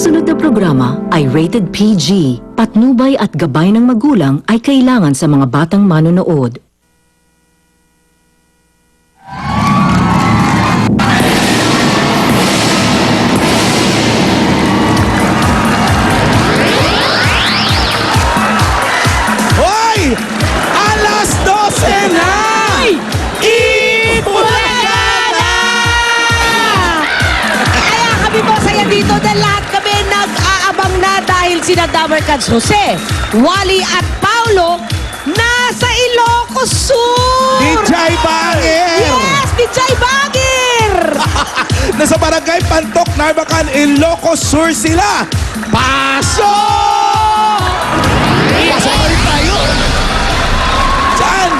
susunod na programa ay rated PG. Patnubay at gabay ng magulang ay kailangan sa mga batang manonood. Hoy! Alas 12 na! Bulaga na! Kaya kami masaya dito dahil lahat kami nag-aabang na dahil sina Damercans Jose, Wally at Paulo nasa Ilocos Sur! Dijay Bangir! Yes! Dijay Bangir! Nasa Barangay Pantok, Narvacan, Ilocos Sur sila! Pasok! Pasok na rin tayo! Saan?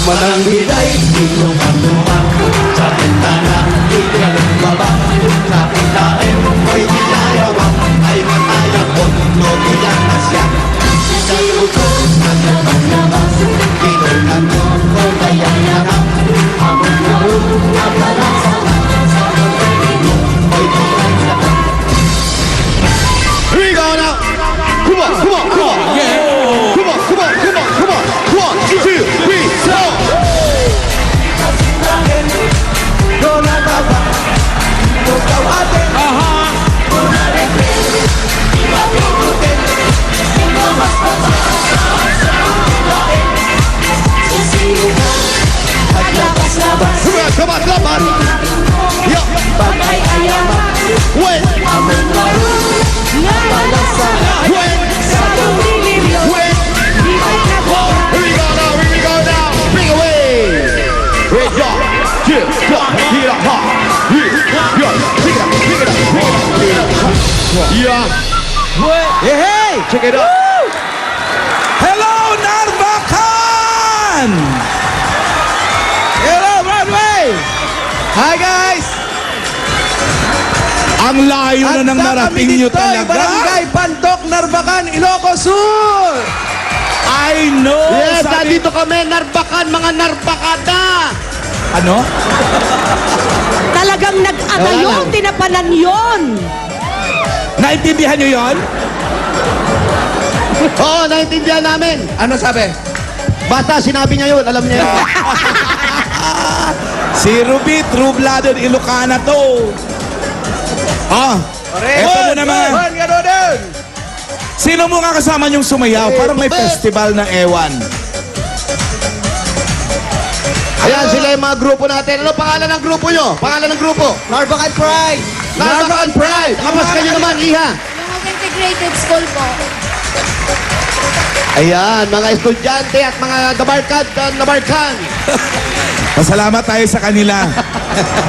Mananggilay, inyong pagluwang sa bintana, ikalong baba, sa pitaim, mo'y dinayawang, ay matayang puno, bilang nasya. Isa'y utos, naglaban-labas, pinungan mo, o kayang narap, among naroon, nabalasa, sa pagkain mo, mo'y dinayawang. Here we go now! Come on, come on, come on! Yeah! Come on, come on, come on, come on! 1, 2, 3, 4! Come on, come on! Yo! Wait! Wait! Wait! Here we go now, here we go now! Bring away! Hey, yo! Get it up, ha! Yo! Pick it up, pick it up, pick it up, yeah! Hey, hey! Check it out! Hello, Narvacan! Hello, Broadway! Hi, guys! Ang layo na nang narating nyo talaga. Barangay Pantok, Narvacan, Ilocos Sur! I know! Yes, sabi- nandito kami, Narvacan, mga Narvacada! Ano? Talagang nag-ano Wala yun, lang. tinapanan yun! Naintindihan nyo yon? Oo, naintindihan namin. Ano sabi? Basta sinabi niya yun, alam niya yun. Si Ruby, true-blooded Ilocana to. Ah, eto mo naman. Sino mo nga kasama niyong sumayaw? Parang may festival ng ewan. Ayan, sila yung mga grupo natin. Ano pangalan ng grupo nyo? Pangalan ng grupo? Narvacan Pride! Narvacan Pride! Tapos kayo naman, Iha. Yung integrated school po. Ayan, mga estudyante at mga Nabarkan. Pasalamat tayo sa kanila.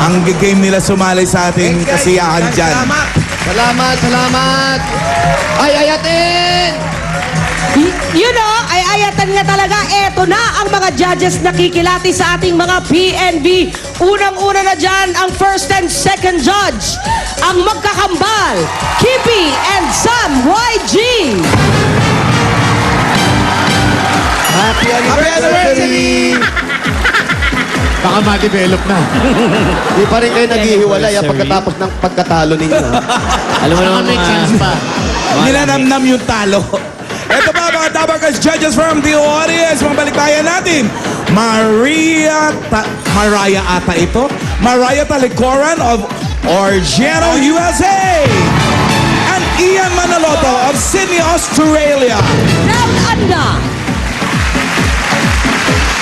Ang game nila sumali sa ating kasiyahan dyan. Salamat, salamat. Ay, ayatin! You know, ay ayatan nga talaga, eto na ang mga judges na kikilati sa ating mga PNB. Unang-una na dyan, ang first and second judge, ang magkakambal, Kippy and Sam YG. Happy anniversary! Baka ma-develop na. Di pa rin kayo naghihiwalay pagkatapos ng pagkatalo ninyo. Alam mo naman make sense pa. Nilanamnam yung talo. Ito pa mga Dabarcans judges from the audience. Mga balikbayan natin. Mariah ata ito. Mariah Talikoran of Orgeno, USA. And Ian Manaloto of Sydney, Australia. Round Anda.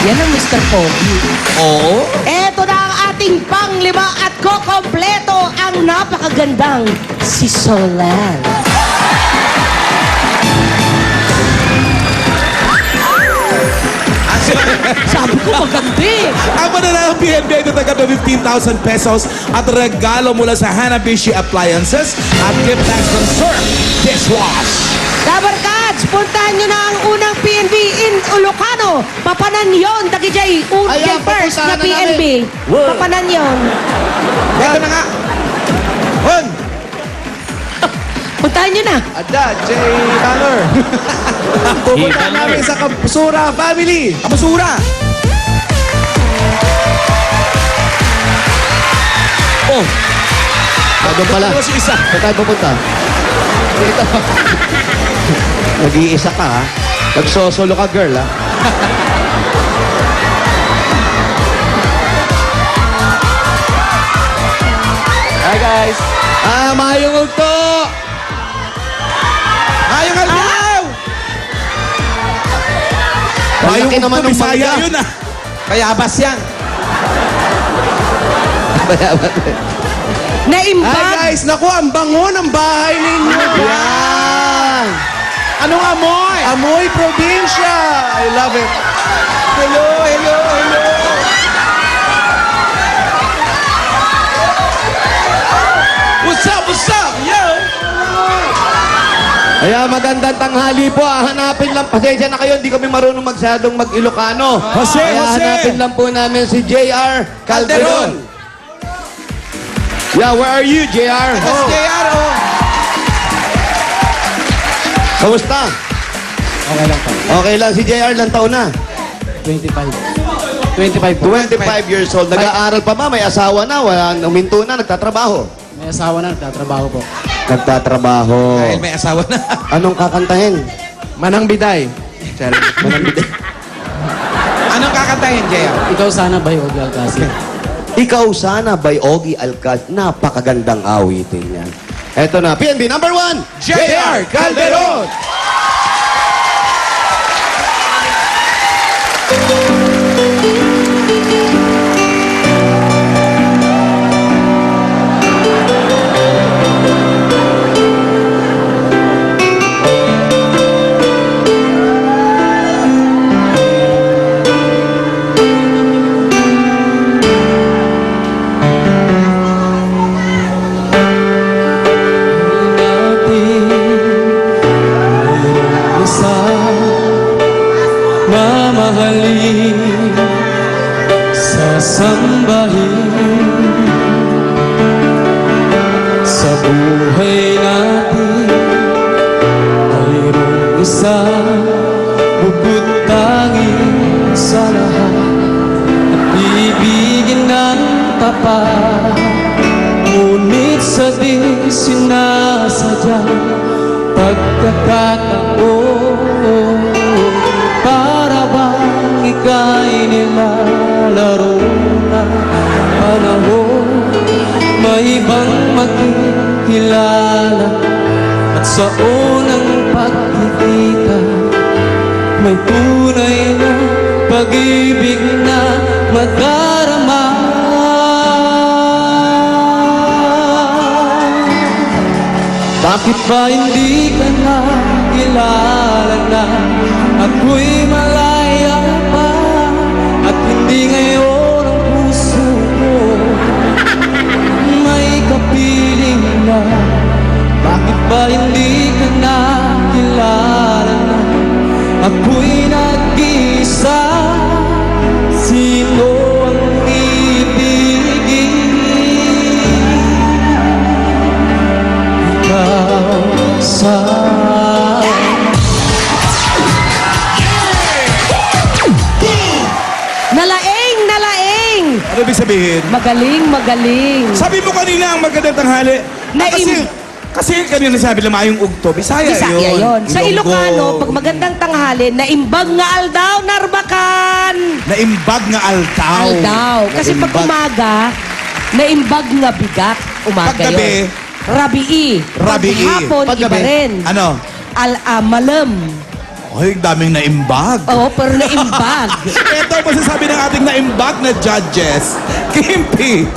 Yan ang Mr. Pogi. Oo. Eto na ang ating panglima at kokompleto ang napakagandang si Solan. Sabi ko magandi. Ang mananang PNB ay tatagap ng 15,000 pesos at regalo mula sa Hanabishi Appliances at gift bags from Surf Dishwash. Dabarcans, puntahan nyo na ang unang PNB in Ilocano. Papanan yon, Dagijay, Ayan, first na pupuntahan na PNB. namin. Papanan yon. Ito na nga. Hon! Puntahan nyo na. Ada, Jay Tanner. Pupunta Tanner. namin sa Kampusura Family. Kapasura! Oh! Doon pala. Ano si isa? Saan tayo pupunta? Dito. Nag-iisa ka, ha? Nagsosolo ka, girl, ha? Hi, guys. Mayong ugto! Mayong alaw! Mayong Laki naman ugto, ng Bisaya mangga. yun ah. Bayabas yan. Hi, Naimbag. guys. Naku, ang bango ng bahay ninyo. Yan. Anong amoy? Amoy probinsya. I love it. Hello, hello, hello. What's up, what's up? Yo! Kaya magandang tanghali po. Hanapin lang, pasensya na kayo, hindi kami marunong masyadong mag-Ilocano. Jose, Kaya Jose. hanapin lang po namin si JR Calderon. Yeah, where are you, JR? JR, oh. Kamusta? Okay lang po. Okay lang, si JR lang taon na. 25 po. 25 years old. Nag-aaral pa ba? May asawa na? Wala, uminto na? Nagtatrabaho? May asawa na, nagtatrabaho po. Nagtatrabaho. Dahil may asawa na. Anong kakantahin? Manang Biday. Manambide. Anong kakantahin, JR? Ikaw sana ba yung Alcacid? Ikaw sana by Ogie Alcaz. Napakagandang awitin yan. Eto na, PNB number 1, JR Calderon! Isa na mahalin, sasambahin sa buhay natin. Mayroong isa bukod tanging sa lahat at ibigin ng tapat. Ngunit sa di sinasadya pagkakataon, para bang ika'y nilalaro ng panahon. May ibang magkikilala at sa unang pagkikita may tunay na pag-ibig na madarama. Bakit ba hindi ka na kilala na? Ako'y malaya pa at hindi ngayon ang puso ko may kapiling na. Bakit ba hindi ka na kilala na? Ako'y nag-iisa. Sino ang ibigin? Sa Nalaeng, nalaeng. Ano ibig sabihin? Magaling, magaling. Sabi mo kanina ang magandang tanghali. Kasi kanina sabi lang mayong ugto. Bisaya, Bisaya yun. Sa Ilonggo. Ilocano, pag magandang tanghali, naimbag nga aldaw, narbakan. Naimbag nga altaw. Aldaw. Kasi pag Naimbag. umaga, naimbag nga bigat. Umaga Paggabi, yun. Rabii. Rabii. Paghapon, iba Paggabi. rin. Ano? Malam. Ay, daming naimbag. Oo, pero naimbag. Ito ang masasabi ng ating naimbag na judges. Kimpi.